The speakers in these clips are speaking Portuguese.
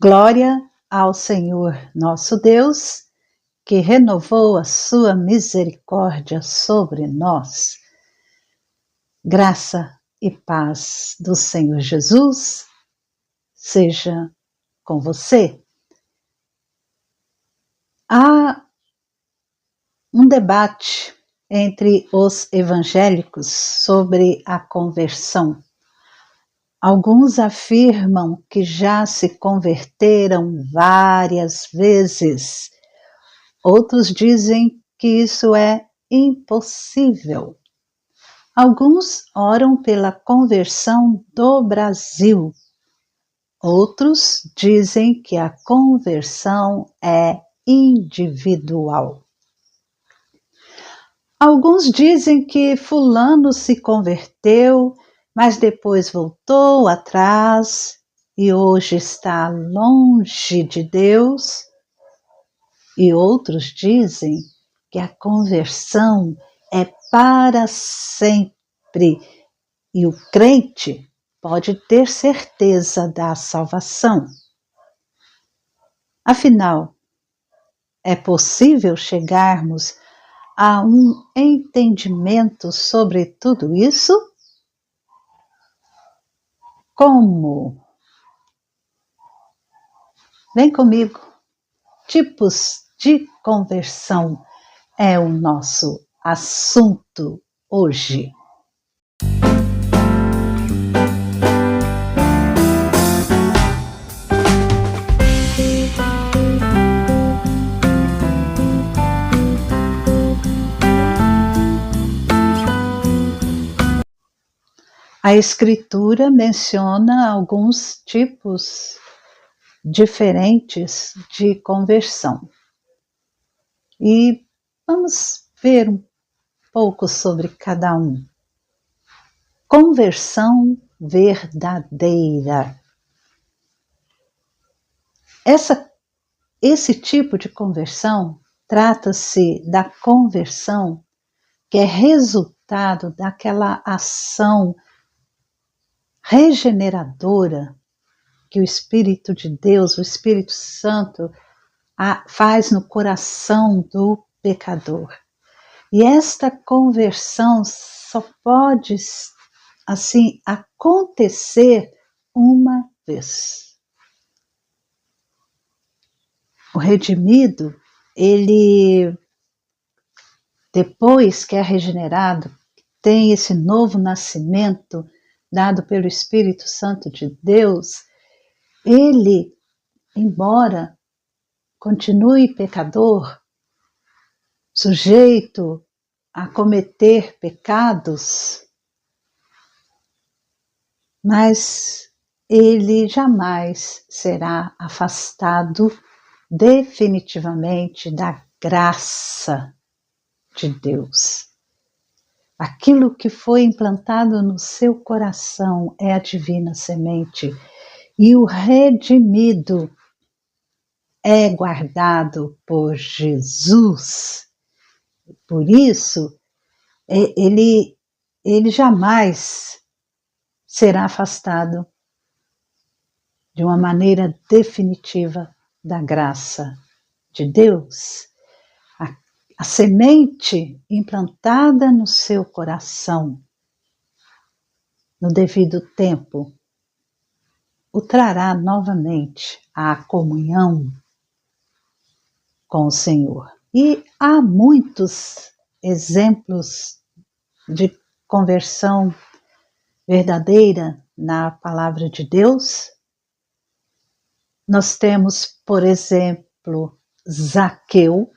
Glória ao Senhor nosso Deus, que renovou a sua misericórdia sobre nós. Graça e paz do Senhor Jesus seja com você. Há um debate entre os evangélicos sobre a conversão. Alguns afirmam que já se converteram várias vezes. Outros dizem que isso é impossível. Alguns oram pela conversão do Brasil. Outros dizem que a conversão é individual. Alguns dizem que fulano se converteu, mas depois voltou atrás e hoje está longe de Deus. E outros dizem que a conversão é para sempre e o crente pode ter certeza da salvação. Afinal, é possível chegarmos a um entendimento sobre tudo isso? Como? Vem comigo. Tipos de conversão é o nosso assunto hoje. A Escritura menciona alguns tipos diferentes de conversão. E vamos ver um pouco sobre cada um. Conversão verdadeira. Esse tipo de conversão trata-se da conversão que é resultado daquela ação regeneradora que o Espírito de Deus, o Espírito Santo, faz no coração do pecador. E esta conversão só pode, assim, acontecer uma vez. O redimido, ele, depois que é regenerado, tem esse novo nascimento dado pelo Espírito Santo de Deus, ele, embora continue pecador, sujeito a cometer pecados, mas ele jamais será afastado definitivamente da graça de Deus. Aquilo que foi implantado no seu coração é a divina semente, e o redimido é guardado por Jesus. Por isso, ele jamais será afastado de uma maneira definitiva da graça de Deus. A semente implantada no seu coração, no devido tempo, o trará novamente à comunhão com o Senhor. E há muitos exemplos de conversão verdadeira na palavra de Deus. Nós temos, por exemplo, Zaqueu,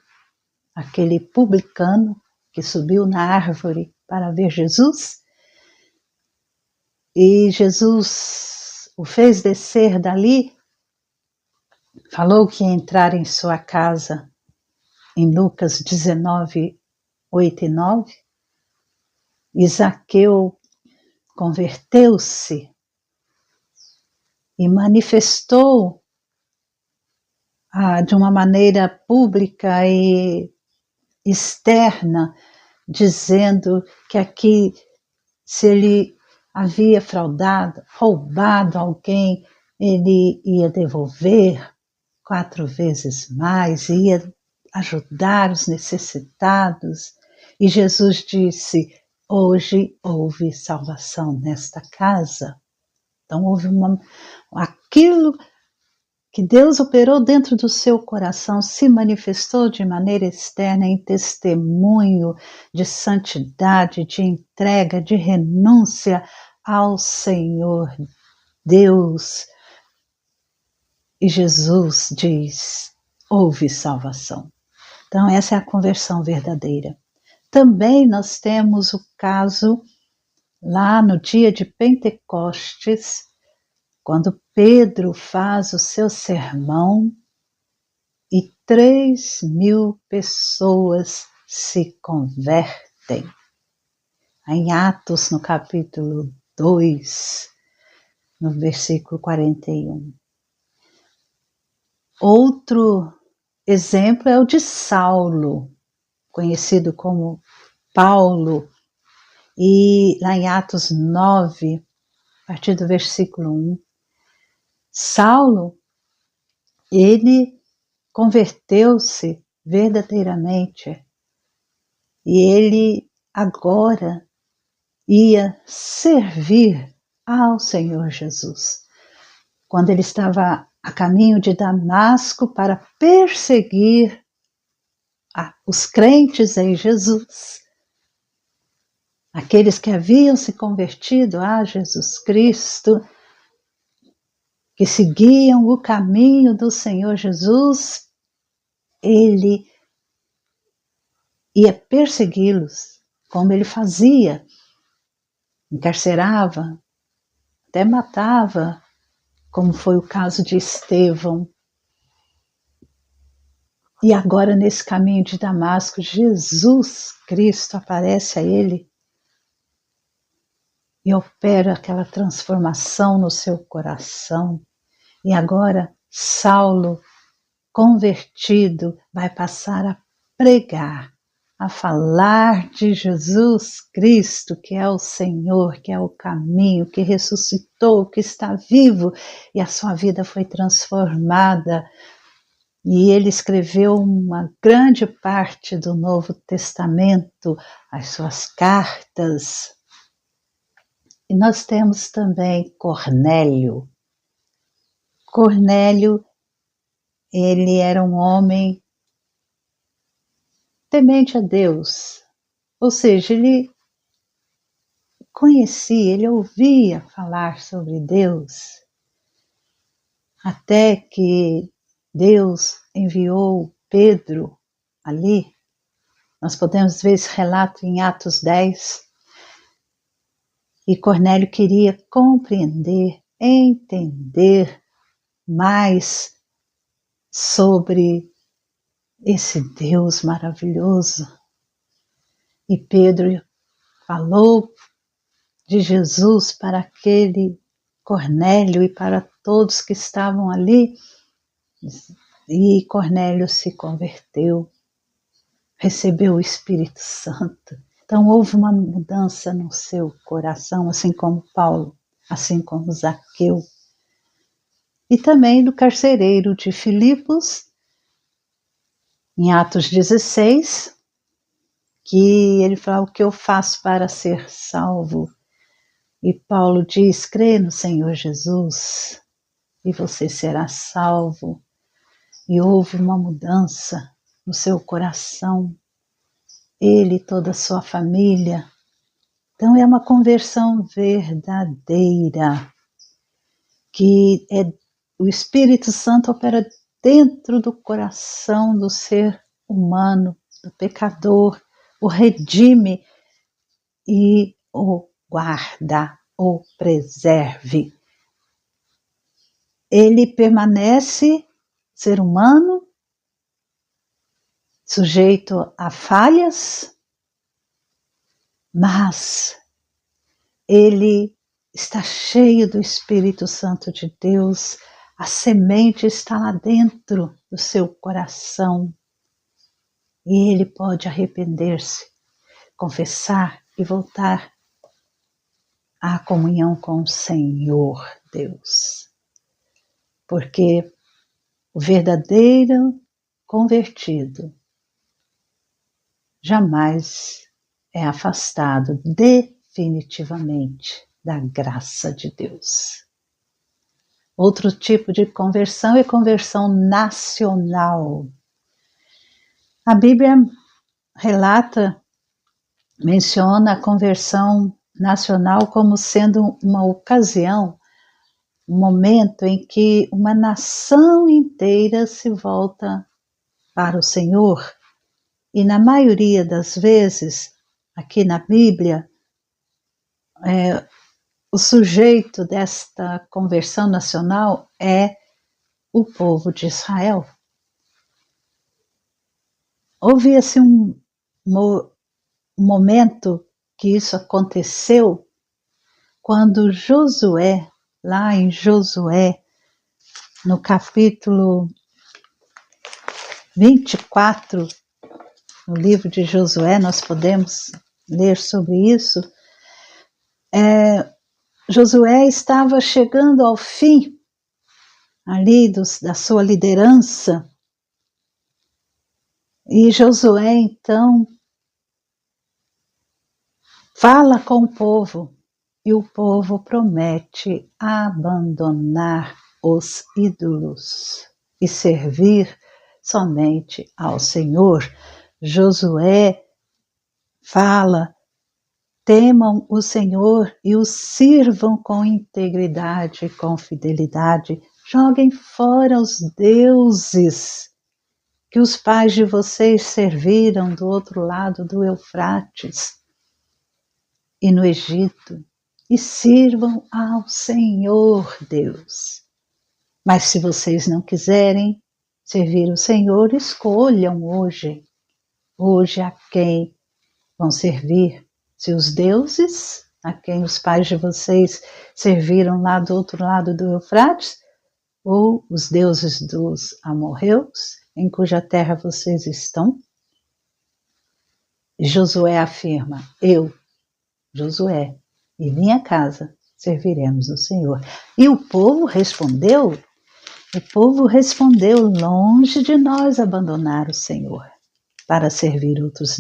aquele publicano que subiu na árvore para ver Jesus, e Jesus o fez descer dali, falou que ia entrar em sua casa, em Lucas 19, 8 e 9, e Zaqueu converteu-se e manifestou de uma maneira pública e externa, dizendo que aqui, se ele havia fraudado, roubado alguém, ele ia devolver 4 vezes mais, ia ajudar os necessitados. E Jesus disse: hoje houve salvação nesta casa. Então houve aquilo que Deus operou dentro do seu coração se manifestou de maneira externa em testemunho de santidade, de entrega, de renúncia ao Senhor Deus. E Jesus diz: houve salvação. Então essa é a conversão verdadeira. Também nós temos o caso lá no dia de Pentecostes, quando Pedro faz o seu sermão e 3.000 pessoas se convertem. Em Atos, no capítulo 2, no versículo 41. Outro exemplo é o de Saulo, conhecido como Paulo, e lá em Atos 9, a partir do versículo 1, Saulo, ele converteu-se verdadeiramente e ele agora ia servir ao Senhor Jesus. Quando ele estava a caminho de Damasco para perseguir os crentes em Jesus, aqueles que haviam se convertido a Jesus Cristo, que seguiam o caminho do Senhor Jesus, ele ia persegui-los, como ele fazia, encarcerava, até matava, como foi o caso de Estevão. E agora, nesse caminho de Damasco, Jesus Cristo aparece a ele e opera aquela transformação no seu coração. E agora, Saulo, convertido, vai passar a pregar, a falar de Jesus Cristo, que é o Senhor, que é o caminho, que ressuscitou, que está vivo, e a sua vida foi transformada. E ele escreveu uma grande parte do Novo Testamento, as suas cartas. E nós temos também Cornélio. Cornélio, ele era um homem temente a Deus, ou seja, ele conhecia, ele ouvia falar sobre Deus, até que Deus enviou Pedro ali. Nós podemos ver esse relato em Atos 10. E Cornélio queria compreender, entender mais sobre esse Deus maravilhoso. E Pedro falou de Jesus para aquele Cornélio e para todos que estavam ali. E Cornélio se converteu, recebeu o Espírito Santo. Então houve uma mudança no seu coração, assim como Paulo, assim como Zaqueu. E também do carcereiro de Filipos, em Atos 16, que ele fala: o que eu faço para ser salvo? E Paulo diz: crê no Senhor Jesus e você será salvo. E houve uma mudança no seu coração, ele e toda a sua família. Então é uma conversão verdadeira, que o Espírito Santo opera dentro do coração do ser humano, do pecador, o redime e o guarda, o preserve. Ele permanece ser humano, sujeito a falhas, mas ele está cheio do Espírito Santo de Deus, a semente está lá dentro do seu coração e ele pode arrepender-se, confessar e voltar à comunhão com o Senhor Deus. porque o verdadeiro convertido jamais é afastado definitivamente da graça de Deus. Outro tipo de conversão é conversão nacional. A Bíblia menciona a conversão nacional como sendo uma ocasião, um momento em que uma nação inteira se volta para o Senhor. E na maioria das vezes, aqui na Bíblia, o sujeito desta conversão nacional é o povo de Israel. Houve assim um momento que isso aconteceu quando Josué, lá em Josué, no capítulo 24, no livro de Josué, nós podemos ler sobre isso. Josué estava chegando ao fim ali da sua liderança, e Josué então fala com o povo, e o povo promete abandonar os ídolos e servir somente ao Senhor. Josué fala: temam o Senhor e o sirvam com integridade e com fidelidade. Joguem fora os deuses que os pais de vocês serviram do outro lado do Eufrates e no Egito, e sirvam ao Senhor Deus. Mas se vocês não quiserem servir o Senhor, escolham hoje a quem vão servir. Se os deuses a quem os pais de vocês serviram lá do outro lado do Eufrates, ou os deuses dos amorreus, em cuja terra vocês estão. Josué afirma: eu, Josué, e minha casa serviremos o Senhor. E o povo respondeu: longe de nós abandonar o Senhor para servir outros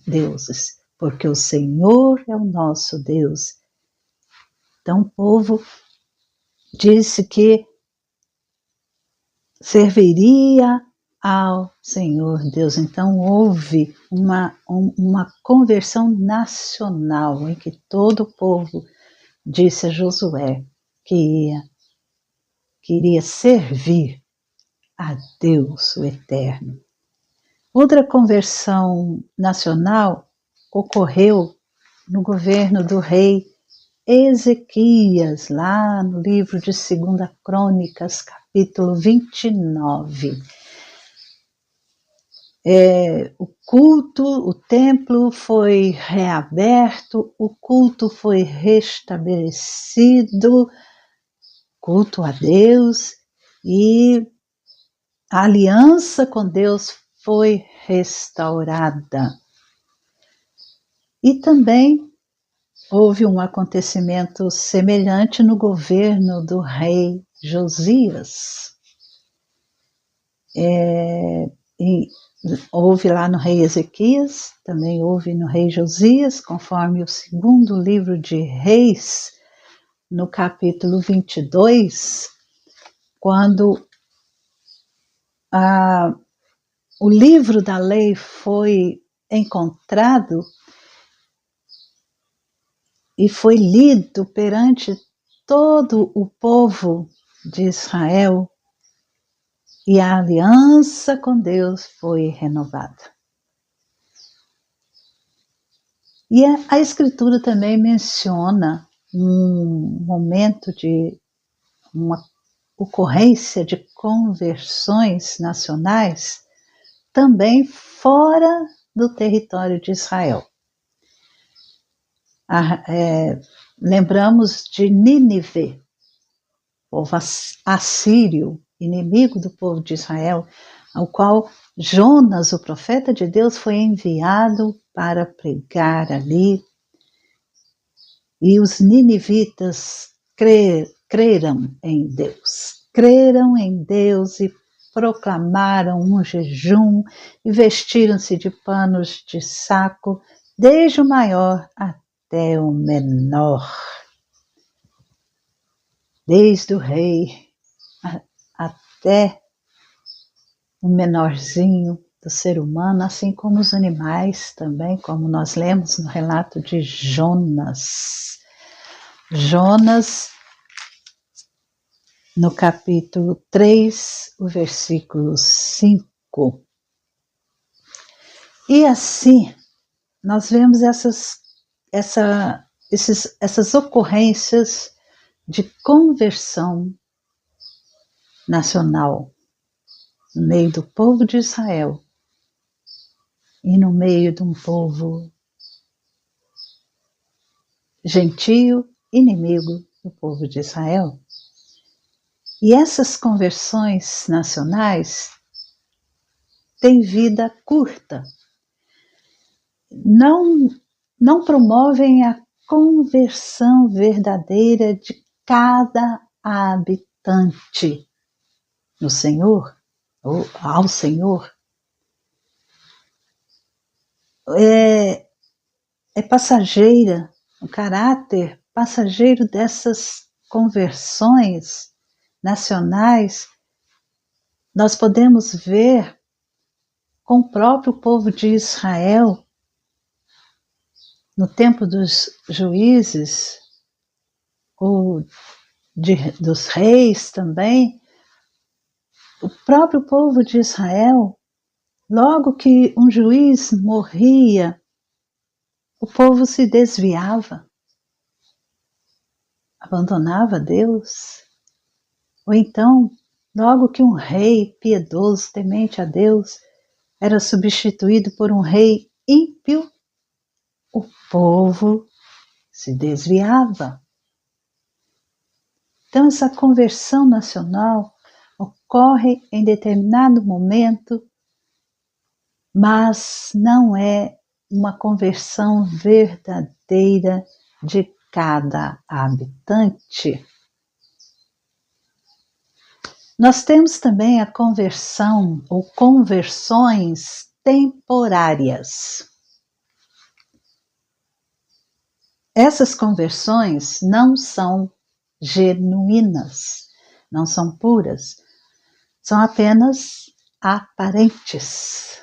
deuses, porque o Senhor é o nosso Deus. Então o povo disse que serviria ao Senhor Deus. Então houve uma conversão nacional em que todo o povo disse a Josué que iria servir a Deus o Eterno. Outra conversão nacional ocorreu no governo do rei Ezequias, lá no livro de 2 Crônicas, capítulo 29. O templo foi reaberto, o culto foi restabelecido, culto a Deus, e a aliança com Deus foi restaurada. E também houve um acontecimento semelhante no governo do rei Josias. Houve lá no rei Ezequias, também houve no rei Josias, conforme o 2º livro de Reis, no capítulo 22, quando o livro da lei foi encontrado e foi lido perante todo o povo de Israel, e a aliança com Deus foi renovada. E a Escritura também menciona um momento de uma ocorrência de conversões nacionais também fora do território de Israel. Lembramos de Nínive, povo assírio, inimigo do povo de Israel, ao qual Jonas, o profeta de Deus, foi enviado para pregar ali. E os ninivitas creram em Deus. creram em Deus e proclamaram um jejum e vestiram-se de panos de saco, desde o maior até o menor. Desde o rei até o menorzinho do ser humano, assim como os animais também, como nós lemos no relato de Jonas. Jonas, no capítulo 3, o versículo 5. E assim, nós vemos essas ocorrências de conversão nacional no meio do povo de Israel e no meio de um povo gentio, inimigo do povo de Israel. E essas conversões nacionais têm vida curta. Não promovem a conversão verdadeira de cada habitante no Senhor, ou ao Senhor. É passageira, o caráter passageiro dessas conversões nacionais, nós podemos ver com o próprio povo de Israel, no tempo dos juízes, ou dos reis também. O próprio povo de Israel, logo que um juiz morria, o povo se desviava, abandonava Deus. Ou então, logo que um rei piedoso, temente a Deus, era substituído por um rei ímpio, o povo se desviava. Então, essa conversão nacional ocorre em determinado momento, mas não é uma conversão verdadeira de cada habitante. Nós temos também a conversão ou conversões temporárias. Essas conversões não são genuínas, não são puras, são apenas aparentes.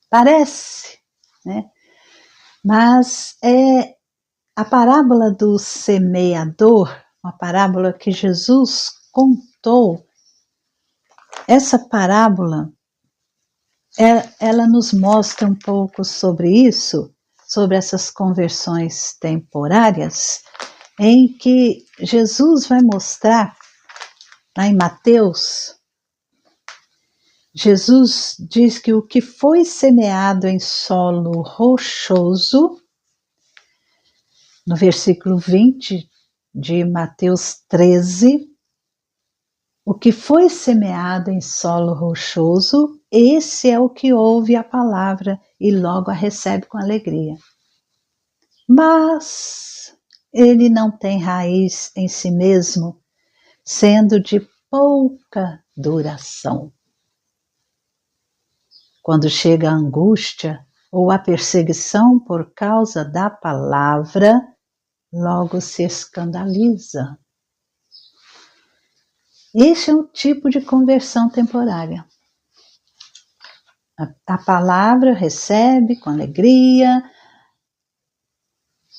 Parece, né? Mas é a parábola do semeador, uma parábola que Jesus contou. Essa parábola, ela nos mostra um pouco sobre isso, sobre essas conversões temporárias, em que Jesus vai mostrar, lá em Mateus, Jesus diz que o que foi semeado em solo rochoso, no versículo 20 de Mateus 13, o que foi semeado em solo rochoso, esse é o que ouve a palavra e logo a recebe com alegria. Mas ele não tem raiz em si mesmo, sendo de pouca duração. Quando chega a angústia ou a perseguição por causa da palavra, logo se escandaliza. Este é um tipo de conversão temporária. A palavra recebe com alegria,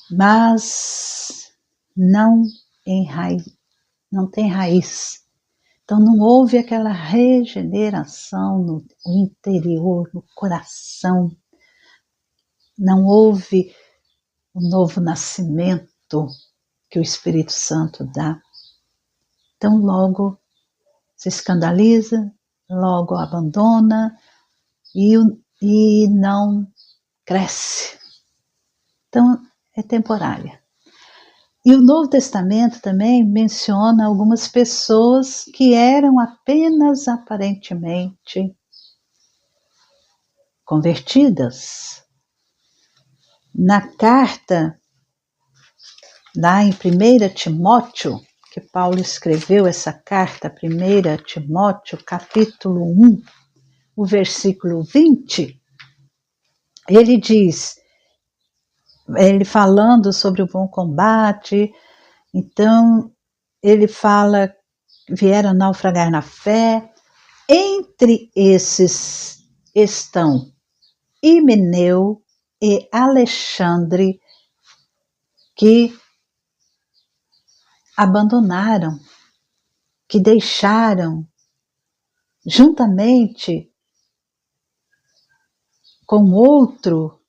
mas não tem raiz. Então não houve aquela regeneração no interior, no coração. Não houve o novo nascimento que o Espírito Santo dá. Então logo se escandaliza, logo abandona e não cresce. Então é temporária. E o Novo Testamento também menciona algumas pessoas que eram apenas aparentemente convertidas. Na carta, lá em 1 Timóteo, que Paulo escreveu essa carta, 1 Timóteo, capítulo 1, o versículo 20, ele diz, ele falando sobre o bom combate, então ele fala, vieram naufragar na fé, entre esses estão Himeneu e Alexandre, que abandonaram, que deixaram, juntamente com outro,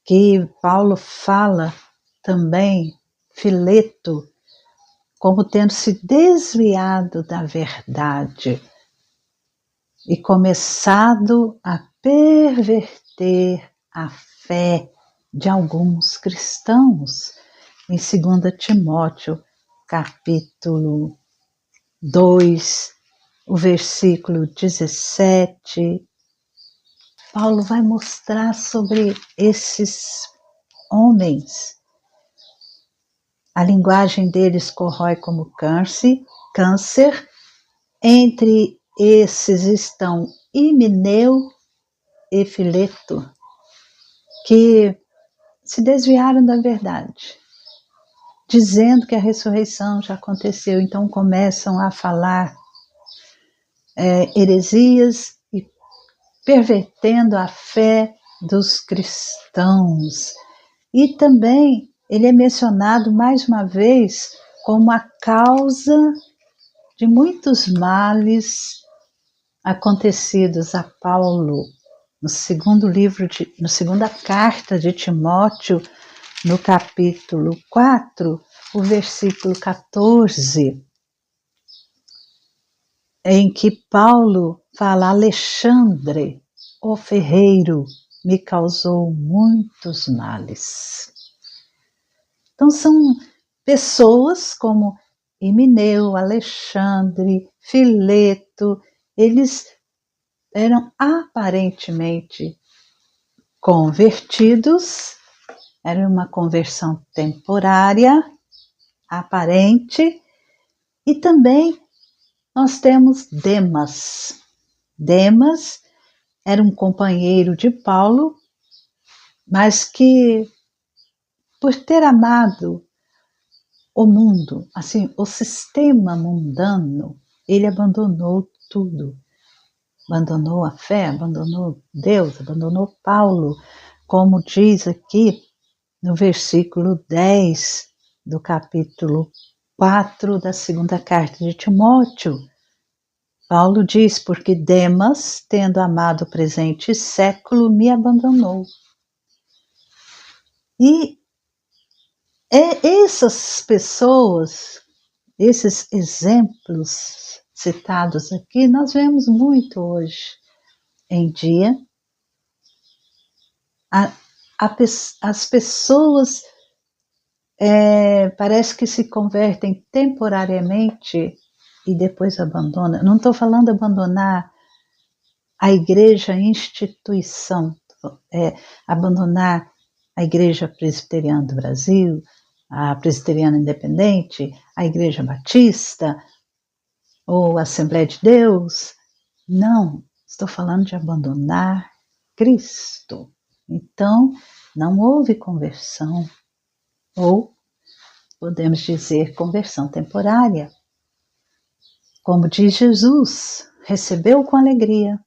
que Paulo fala também, Fileto, como tendo se desviado da verdade e começado a perverter a fé de alguns cristãos. Em 2 Timóteo, capítulo 2, o versículo 17, Paulo vai mostrar sobre esses homens. A linguagem deles corrói como câncer. Entre esses estão Himeneu e Fileto, que se desviaram da verdade, dizendo que a ressurreição já aconteceu, então começam a falar heresias e pervertendo a fé dos cristãos. E também ele é mencionado mais uma vez como a causa de muitos males acontecidos a Paulo na segunda carta de Timóteo, no capítulo 4, o versículo 14, em que Paulo fala: Alexandre, o ferreiro, me causou muitos males. Então são pessoas como Himeneu, Alexandre, Fileto, eles eram aparentemente convertidos, era uma conversão temporária, aparente, e também nós temos Demas. Demas era um companheiro de Paulo, mas que, por ter amado o mundo, assim, o sistema mundano, ele abandonou tudo. Abandonou a fé, abandonou Deus, abandonou Paulo, como diz aqui no versículo 10 do capítulo 4 da segunda carta de Timóteo. Paulo diz: porque Demas, tendo amado o presente século, me abandonou. E essas pessoas, esses exemplos citados aqui, nós vemos muito hoje em dia. As pessoas parece que se convertem temporariamente e depois abandonam. Não estou falando abandonar a igreja, a instituição, abandonar a Igreja Presbiteriana do Brasil, a Presbiteriana Independente, a Igreja Batista ou a Assembleia de Deus. Não, estou falando de abandonar Cristo. Então, não houve conversão, ou podemos dizer conversão temporária. Como diz Jesus, recebeu com alegria,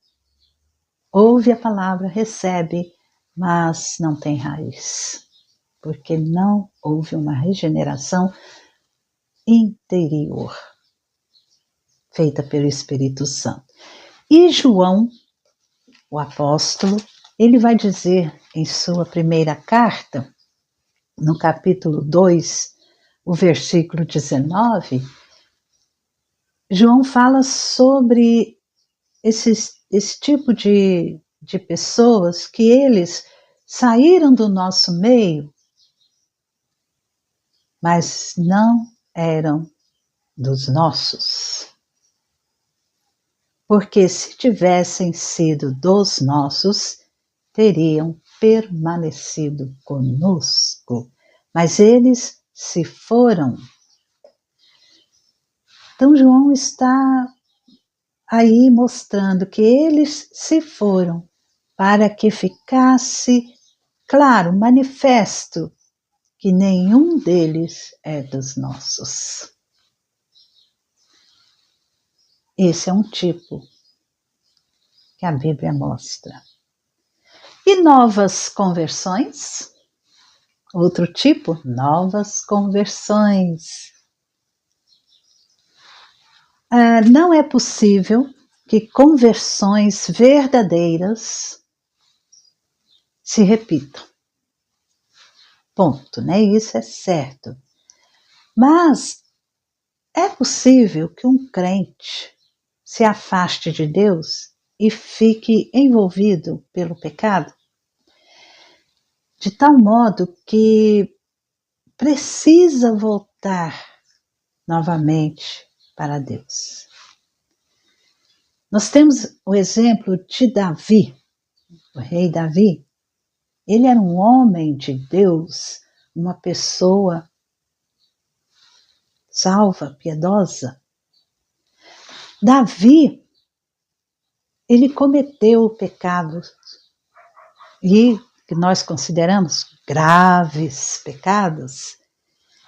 ouve a palavra, recebe, mas não tem raiz, porque não houve uma regeneração interior feita pelo Espírito Santo. E João, o apóstolo, ele vai dizer em sua primeira carta, no capítulo 2, o versículo 19, João fala sobre esse tipo de pessoas que eles saíram do nosso meio, mas não eram dos nossos. Porque se tivessem sido dos nossos, teriam permanecido conosco. Mas eles se foram. Então João está aí mostrando que eles se foram para que ficasse claro, manifesto, que nenhum deles é dos nossos. Esse é um tipo que a Bíblia mostra. E novas conversões? Outro tipo, novas conversões. Não é possível que conversões verdadeiras se repitam. Ponto, né? Isso é certo. Mas é possível que um crente se afaste de Deus e fique envolvido pelo pecado, de tal modo que precisa voltar novamente para Deus. Nós temos o exemplo de Davi, o rei Davi. Ele era um homem de Deus, uma pessoa salva, piedosa. Davi, ele cometeu pecados e que nós consideramos graves pecados.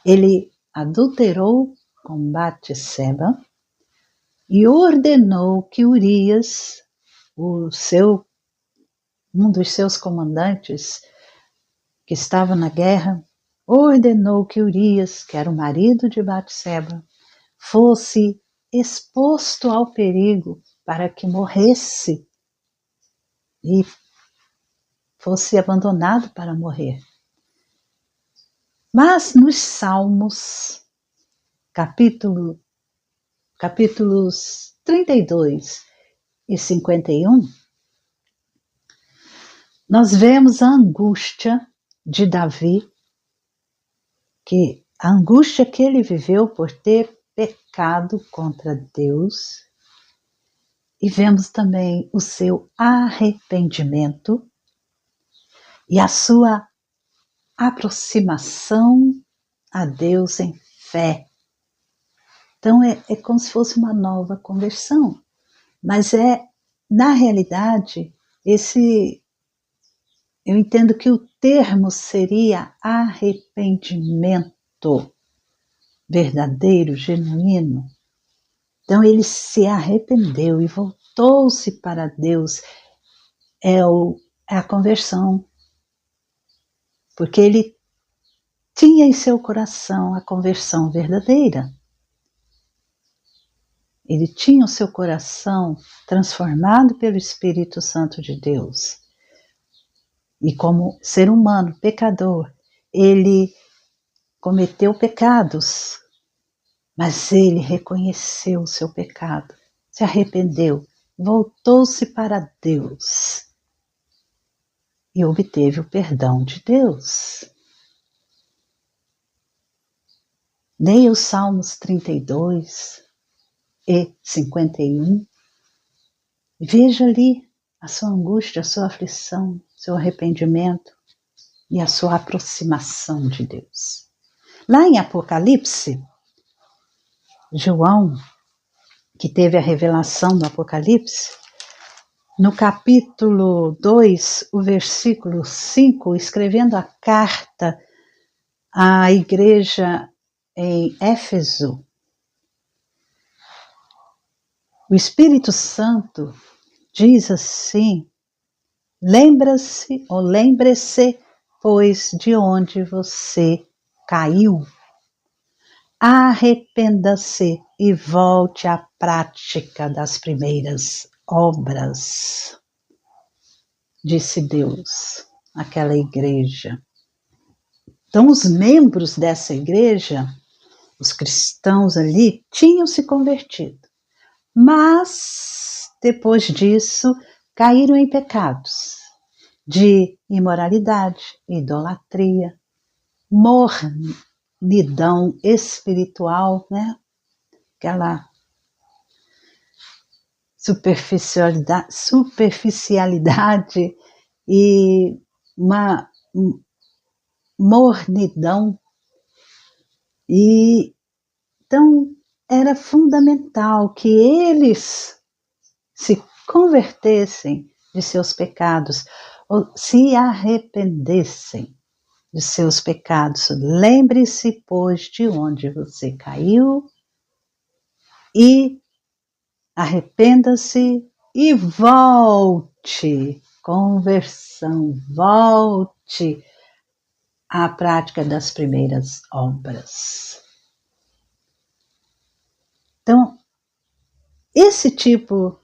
Ele adulterou com Batseba e ordenou que Urias, um dos seus comandantes que estava na guerra, ordenou que Urias, que era o marido de Batseba, fosse exposto ao perigo para que morresse e fosse abandonado para morrer. Mas nos Salmos, capítulos 32 e 51, nós vemos a angústia de Davi, a angústia que ele viveu por ter pecado contra Deus, e vemos também o seu arrependimento e a sua aproximação a Deus em fé. Então é como se fosse uma nova conversão, mas na realidade, eu entendo que o termo seria arrependimento verdadeiro, genuíno. Então ele se arrependeu e voltou-se para Deus. É a conversão, porque ele tinha em seu coração a conversão verdadeira. Ele tinha o seu coração transformado pelo Espírito Santo de Deus. E como ser humano, pecador, ele cometeu pecados, mas ele reconheceu o seu pecado, se arrependeu, voltou-se para Deus e obteve o perdão de Deus. Leia os Salmos 32 e 51, veja ali a sua angústia, a sua aflição, seu arrependimento e a sua aproximação de Deus. Lá em Apocalipse, João, que teve a revelação do Apocalipse, no capítulo 2, o versículo 5, escrevendo a carta à igreja em Éfeso, o Espírito Santo diz assim: lembre-se, pois, de onde você caiu. Arrependa-se e volte à prática das primeiras obras, disse Deus àquela igreja. Então, os membros dessa igreja, os cristãos ali, tinham se convertido, mas depois disso caíram em pecados de imoralidade, idolatria, mornidão espiritual, né? Aquela superficialidade e uma mornidão. E então era fundamental que eles se convertessem de seus pecados, ou se arrependessem de seus pecados. Lembre-se, pois, de onde você caiu e arrependa-se e volte. Conversão, volte à prática das primeiras obras. Então, esse tipo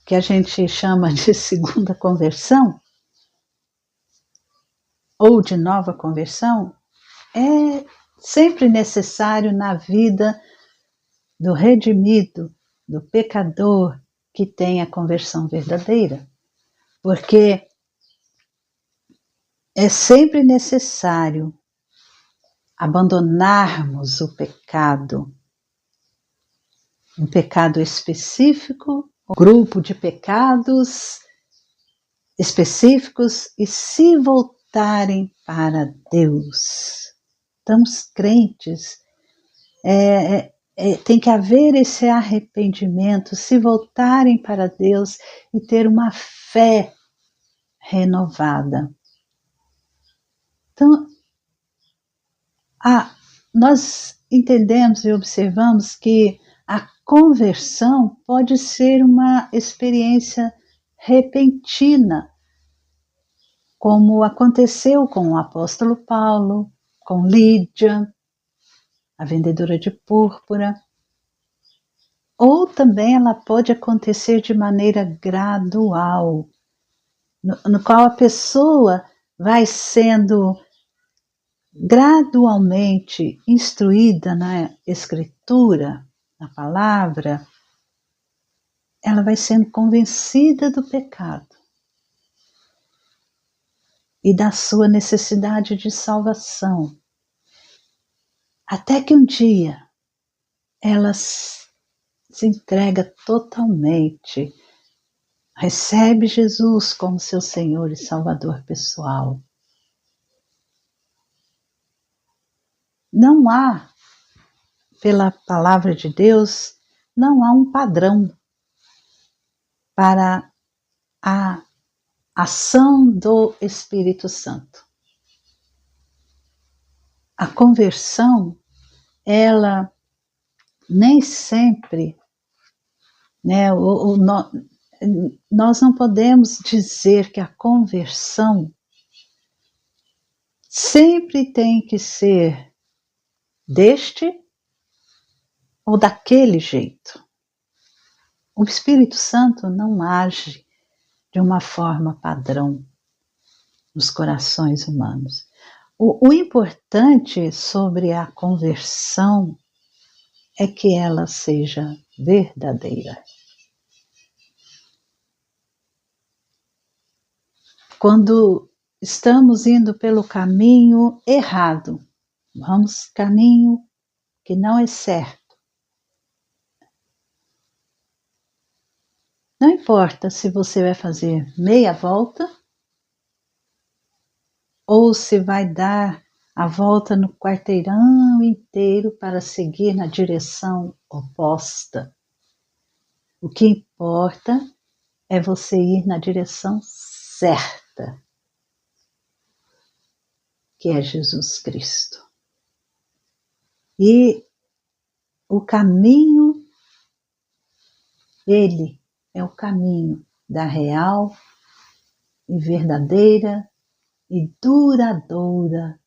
que a gente chama de segunda conversão, ou de nova conversão, é sempre necessário na vida do redimido, do pecador que tem a conversão verdadeira. Porque é sempre necessário abandonarmos o pecado, um pecado específico, um grupo de pecados específicos e se voltarem para Deus. Então, os crentes, tem que haver esse arrependimento, se voltarem para Deus e ter uma fé renovada. Então, nós entendemos e observamos que a conversão pode ser uma experiência repentina, como aconteceu com o apóstolo Paulo, com Lídia, a vendedora de púrpura, ou também ela pode acontecer de maneira gradual, no qual a pessoa vai sendo gradualmente instruída na Escritura, na palavra, ela vai sendo convencida do pecado e da sua necessidade de salvação, até que um dia ela se entrega totalmente, recebe Jesus como seu Senhor e Salvador pessoal. Não há, pela palavra de Deus, não há um padrão para a ação do Espírito Santo. A conversão, ela nem sempre, né, nós não podemos dizer que a conversão sempre tem que ser deste ou daquele jeito. O Espírito Santo não age de uma forma padrão nos corações humanos. O importante sobre a conversão é que ela seja verdadeira. Quando estamos indo pelo caminho errado, vamos caminho que não é certo. Não importa se você vai fazer meia volta ou se vai dar a volta no quarteirão inteiro para seguir na direção oposta. O que importa é você ir na direção certa, que é Jesus Cristo. E o caminho, ele é o caminho da real e verdadeira e duradoura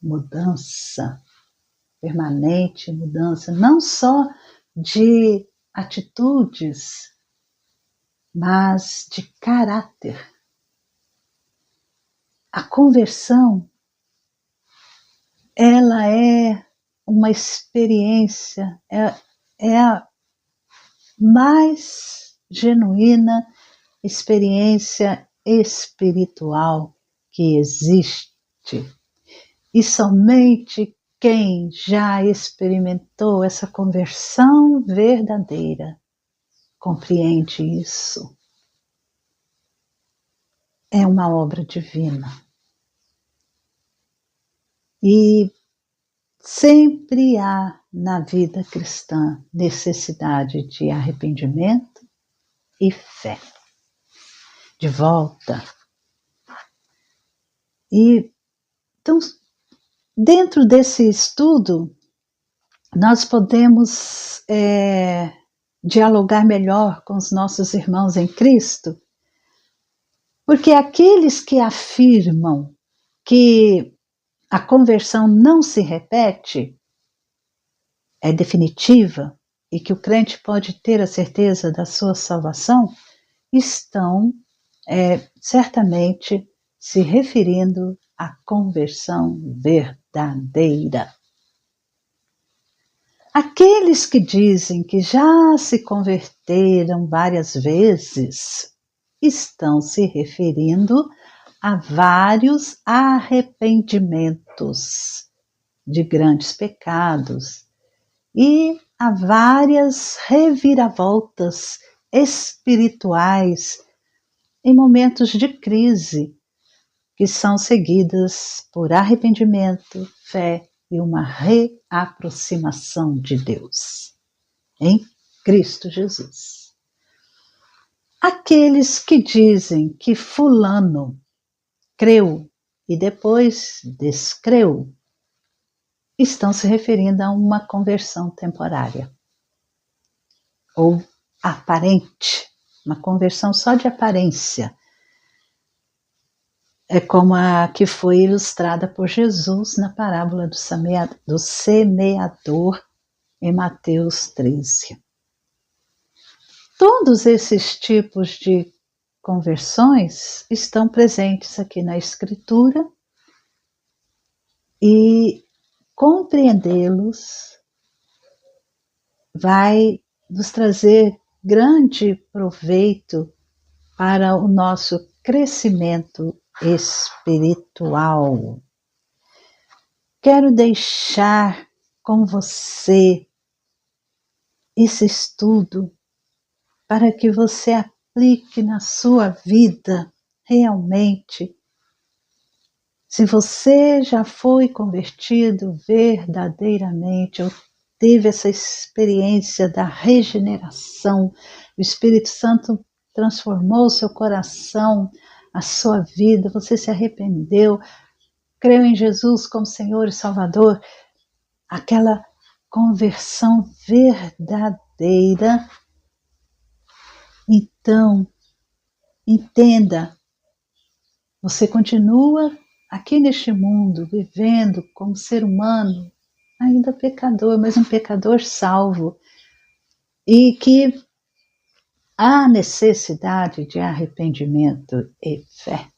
mudança, permanente mudança, não só de atitudes, mas de caráter. A conversão, ela é uma experiência, é a mais genuína experiência espiritual que existe. E somente quem já experimentou essa conversão verdadeira compreende isso. É uma obra divina. E sempre há na vida cristã necessidade de arrependimento e fé. De volta. E então, dentro desse estudo, nós podemos dialogar melhor com os nossos irmãos em Cristo, porque aqueles que afirmam que a conversão não se repete, é definitiva, e que o crente pode ter a certeza da sua salvação, estão certamente se referindo à conversão verdadeira. Aqueles que dizem que já se converteram várias vezes estão se referindo a vários arrependimentos de grandes pecados e a várias reviravoltas espirituais em momentos de crise, que são seguidas por arrependimento, fé e uma reaproximação de Deus em Cristo Jesus. Aqueles que dizem que fulano creu e depois descreu, estão se referindo a uma conversão temporária ou aparente, uma conversão só de aparência. É como a que foi ilustrada por Jesus na parábola do semeador em Mateus 13. Todos esses tipos de conversões estão presentes aqui na Escritura e compreendê-los vai nos trazer grande proveito para o nosso crescimento espiritual. Quero deixar com você esse estudo para que você aplique na sua vida realmente. Se você já foi convertido verdadeiramente, ou teve essa experiência da regeneração, o Espírito Santo transformou o seu coração, a sua vida, você se arrependeu, creu em Jesus como Senhor e Salvador, aquela conversão verdadeira, então, entenda, você continua aqui neste mundo, vivendo como ser humano, ainda pecador, mas um pecador salvo, e que há necessidade de arrependimento e fé.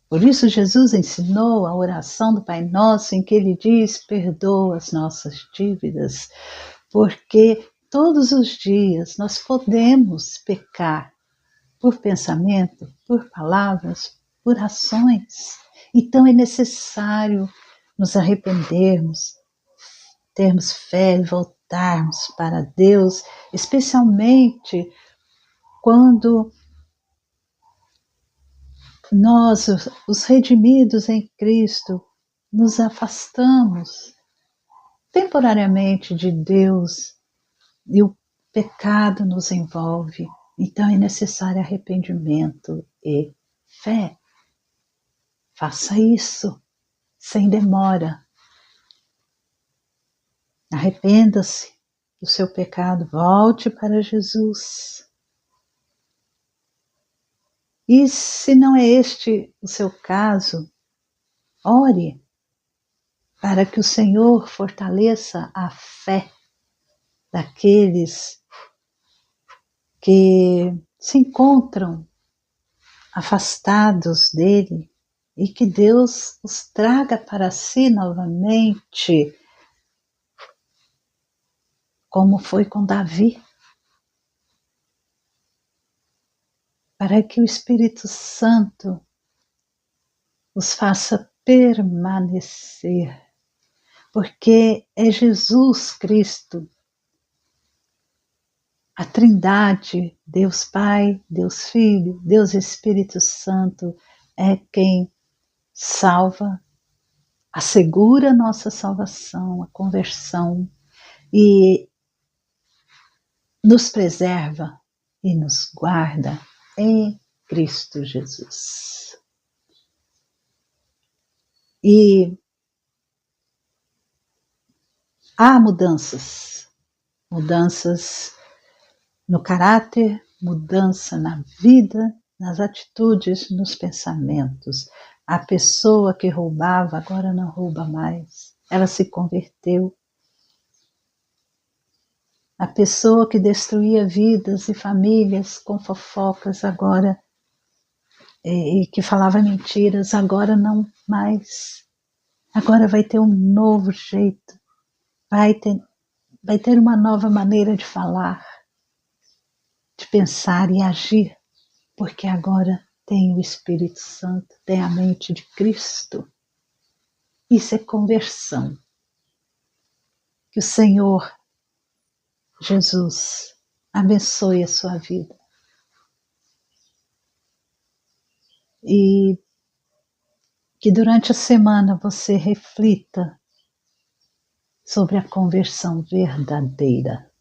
Por isso Jesus ensinou a oração do Pai Nosso, em que ele diz: perdoa as nossas dívidas, porque todos os dias nós podemos pecar por pensamento, por palavras, por ações. Então é necessário nos arrependermos, termos fé e voltarmos para Deus, especialmente quando nós, os redimidos em Cristo, nos afastamos temporariamente de Deus e o pecado nos envolve. Então é necessário arrependimento e fé. Faça isso sem demora. Arrependa-se do seu pecado, volte para Jesus. E se não é este o seu caso, ore para que o Senhor fortaleça a fé daqueles que se encontram afastados dele e que Deus os traga para si novamente, como foi com Davi, para que o Espírito Santo os faça permanecer, porque é Jesus Cristo, a Trindade, Deus Pai, Deus Filho, Deus Espírito Santo, é quem salva, assegura a nossa salvação, a conversão, e nos preserva e nos guarda em Cristo Jesus. E há mudanças no caráter, mudança na vida, nas atitudes, nos pensamentos. A pessoa que roubava agora não rouba mais, ela se converteu. A pessoa que destruía vidas e famílias com fofocas agora, e que falava mentiras, agora não mais. Agora vai ter um novo jeito, vai ter uma nova maneira de falar, de pensar e agir, porque agora tem o Espírito Santo, tem a mente de Cristo. Isso é conversão. Que o Senhor Jesus abençoe a sua vida. E que durante a semana você reflita sobre a conversão verdadeira.